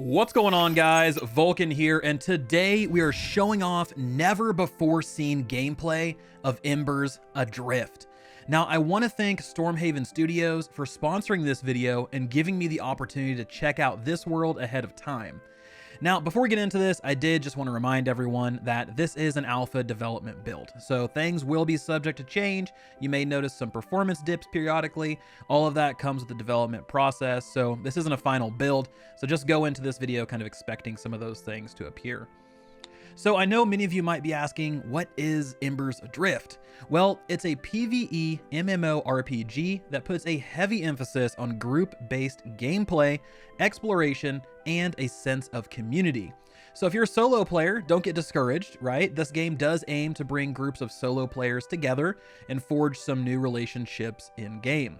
What's going on, guys? Vulkan here, and today we are showing off never before seen gameplay of Embers Adrift. Now, I want to thank Stormhaven Studios for sponsoring this video and giving me the opportunity to check out this world ahead of time. Now, before we get into this, I did just want to remind everyone that this is an alpha development build, so things will be subject to change. You may notice some performance dips periodically. All of that comes with the development process, so this isn't a final build, so just go into this video kind of expecting some of those things to appear. So I know many of you might be asking, what is Embers Adrift? Well, it's a PvE MMORPG that puts a heavy emphasis on group-based gameplay, exploration, and a sense of community. So if you're a solo player, don't get discouraged, right? This game does aim to bring groups of solo players together and forge some new relationships in-game.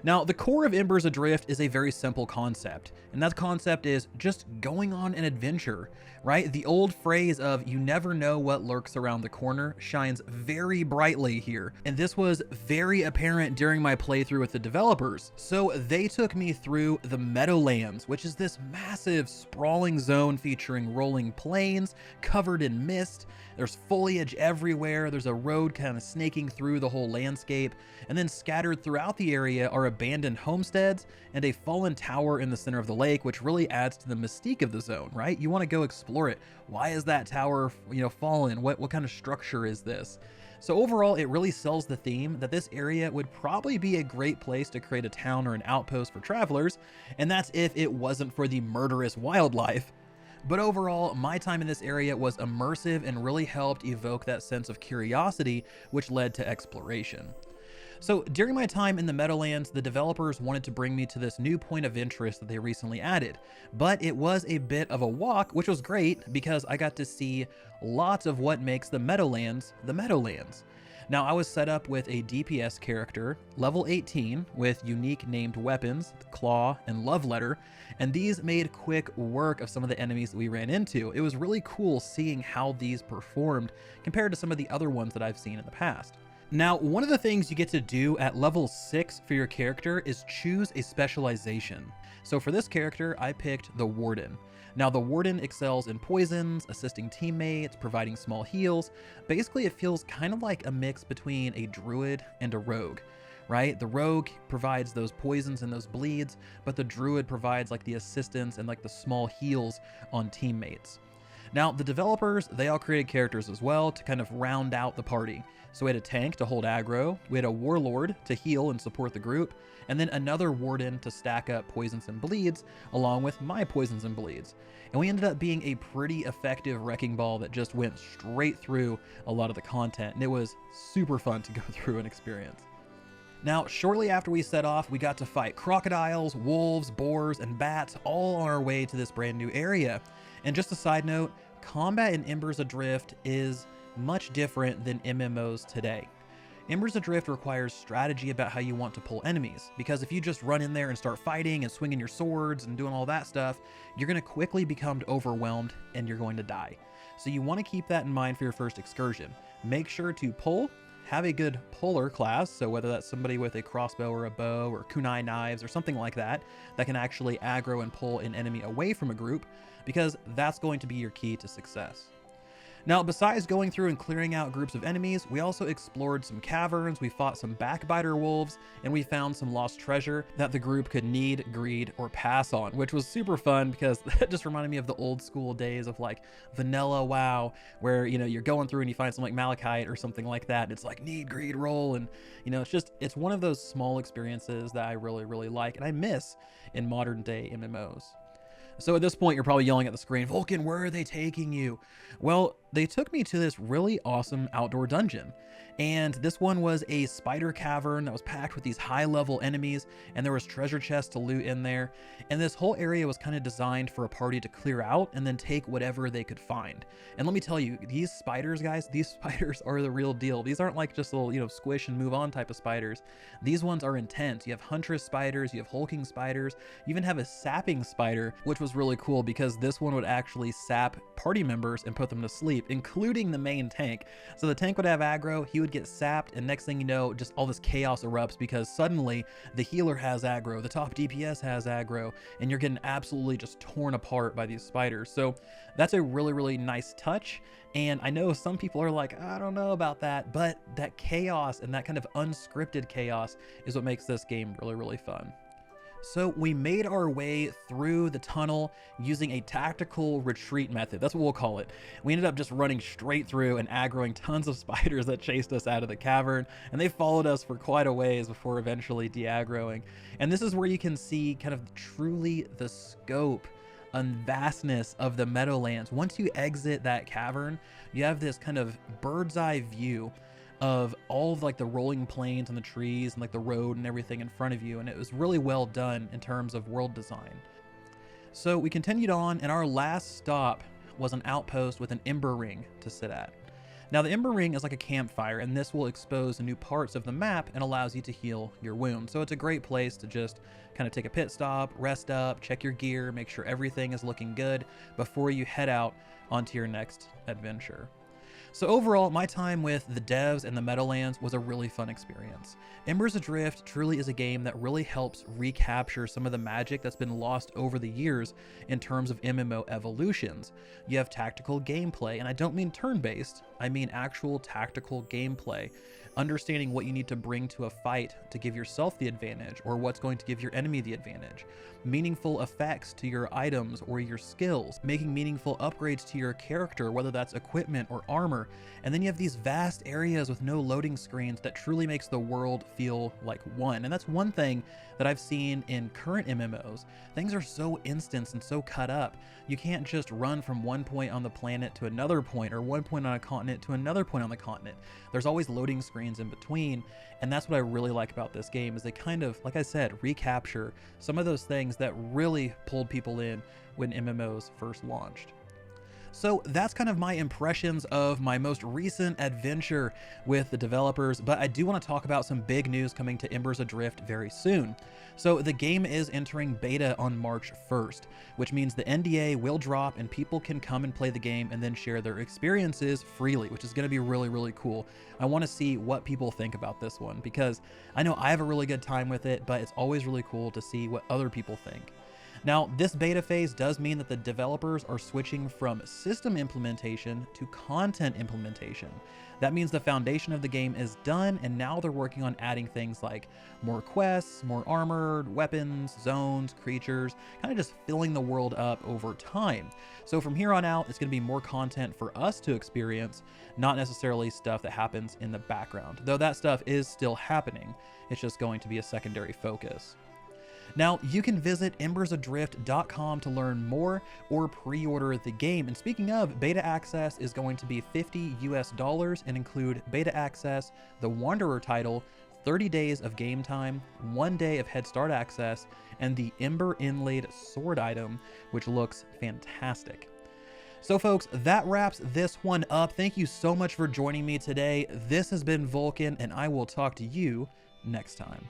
Now, the core of Embers Adrift is a very simple concept, and that concept is just going on an adventure, right? The old phrase of "you never know what lurks around the corner" shines very brightly here, and this was very apparent during my playthrough with the developers. So they took me through the Meadowlands, which is this massive sprawling zone featuring rolling plains covered in mist. There's foliage everywhere, there's a road kind of snaking through the whole landscape, and then scattered throughout the area are abandoned homesteads and a fallen tower in the center of the lake, which really adds to the mystique of the zone, right? You want to go explore it. Why is that tower, fallen? What kind of structure is this? So overall, it really sells the theme that this area would probably be a great place to create a town or an outpost for travelers, and that's if it wasn't for the murderous wildlife. But overall, my time in this area was immersive and really helped evoke that sense of curiosity, which led to exploration. So during my time in the Meadowlands, the developers wanted to bring me to this new point of interest that they recently added, but it was a bit of a walk, which was great because I got to see lots of what makes the Meadowlands the Meadowlands. Now, I was set up with a DPS character, level 18, with unique named weapons, Claw and Love Letter, and these made quick work of some of the enemies that we ran into. It was really cool seeing how these performed compared to some of the other ones that I've seen in the past. Now, one of the things you get to do at level 6 for your character is choose a specialization. So for this character, I picked the Warden. Now, the Warden excels in poisons, assisting teammates, providing small heals. Basically, it feels kind of like a mix between a druid and a rogue, right? The rogue provides those poisons and those bleeds, but the druid provides like the assistance and like the small heals on teammates. Now, the developers, they all created characters as well to kind of round out the party. So we had a tank to hold aggro, we had a warlord to heal and support the group, and then another warden to stack up poisons and bleeds, along with my poisons and bleeds. And we ended up being a pretty effective wrecking ball that just went straight through a lot of the content, and it was super fun to go through and experience. Now, shortly after we set off, we got to fight crocodiles, wolves, boars, and bats all on our way to this brand new area. And just a side note, combat in Embers Adrift is much different than MMOs today. Embers Adrift requires strategy about how you want to pull enemies, because if you just run in there and start fighting and swinging your swords and doing all that stuff, you're going to quickly become overwhelmed and you're going to die. So you want to keep that in mind for your first excursion. Make sure to pull, have a good puller class, so whether that's somebody with a crossbow or a bow or kunai knives or something like that, that can actually aggro and pull an enemy away from a group, because that's going to be your key to success. Now, besides going through and clearing out groups of enemies, we also explored some caverns, we fought some backbiter wolves, and we found some lost treasure that the group could need, greed, or pass on, which was super fun because that just reminded me of the old school days of like vanilla WoW, where, you're going through and you find some like malachite or something like that, and it's like need, greed, roll, and it's one of those small experiences that I really, really like and I miss in modern day MMOs. So at this point, you're probably yelling at the screen, Vulkan, where are they taking you? Well, they took me to this really awesome outdoor dungeon. And this one was a spider cavern that was packed with these high-level enemies, and there was treasure chests to loot in there. And this whole area was kind of designed for a party to clear out and then take whatever they could find. And let me tell you, these spiders, guys, these spiders are the real deal. These aren't like just little, squish and move on type of spiders. These ones are intense. You have huntress spiders, you have hulking spiders, you even have a sapping spider, which was really cool because this one would actually sap party members and put them to sleep. sleep, including the main tank. So the tank would have aggro, he would get sapped, and next thing you know, just all this chaos erupts because suddenly the healer has aggro, the top DPS has aggro, and you're getting absolutely just torn apart by these spiders. So that's a really, really nice touch. And I know some people are like, I don't know about that, but that chaos and that kind of unscripted chaos is what makes this game really, really fun. So we made our way through the tunnel using a tactical retreat method. That's what we'll call it. We ended up just running straight through and aggroing tons of spiders that chased us out of the cavern, and they followed us for quite a ways before eventually de-aggroing. And this is where you can see kind of truly the scope and vastness of the Meadowlands. Once you exit that cavern, you have this kind of bird's eye view of all of like the rolling plains and the trees and like the road and everything in front of you, and it was really well done in terms of world design. So we continued on, and our last stop was an outpost with an ember ring to sit at. Now the ember ring is like a campfire, and this will expose new parts of the map and allows you to heal your wounds. So it's a great place to just kind of take a pit stop, rest up, check your gear, make sure everything is looking good before you head out onto your next adventure. So overall, my time with the devs and the Meadowlands was a really fun experience. Embers Adrift truly is a game that really helps recapture some of the magic that's been lost over the years in terms of MMO evolutions. You have tactical gameplay, and I don't mean turn-based, I mean actual tactical gameplay. Understanding what you need to bring to a fight to give yourself the advantage, or what's going to give your enemy the advantage. Meaningful effects to your items or your skills, making meaningful upgrades to your character, whether that's equipment or armor. And then you have these vast areas with no loading screens that truly makes the world feel like one. And that's one thing that I've seen in current MMOs. Things are so instanced and so cut up. You can't just run from one point on the planet to another point, or one point on a continent to another point on the continent. There's always loading screens in between, and that's what I really like about this game, is they kind of, like I said, recapture some of those things that really pulled people in when MMOs first launched. So that's kind of my impressions of my most recent adventure with the developers, but I do want to talk about some big news coming to Embers Adrift very soon. So the game is entering beta on March 1st, which means the NDA will drop and people can come and play the game and then share their experiences freely, which is going to be really, really cool. I want to see what people think about this one, because I know I have a really good time with it, but it's always really cool to see what other people think. Now, this beta phase does mean that the developers are switching from system implementation to content implementation. That means the foundation of the game is done, and now they're working on adding things like more quests, more armor, weapons, zones, creatures, kind of just filling the world up over time. So from here on out, it's going to be more content for us to experience, not necessarily stuff that happens in the background, though that stuff is still happening. It's just going to be a secondary focus. Now, you can visit embersadrift.com to learn more or pre-order the game. And speaking of, beta access is going to be $50 US and include beta access, the Wanderer title, 30 days of game time, 1 day of head start access, and the Ember inlaid sword item, which looks fantastic. So folks, that wraps this one up. Thank you so much for joining me today. This has been Vulkan, and I will talk to you next time.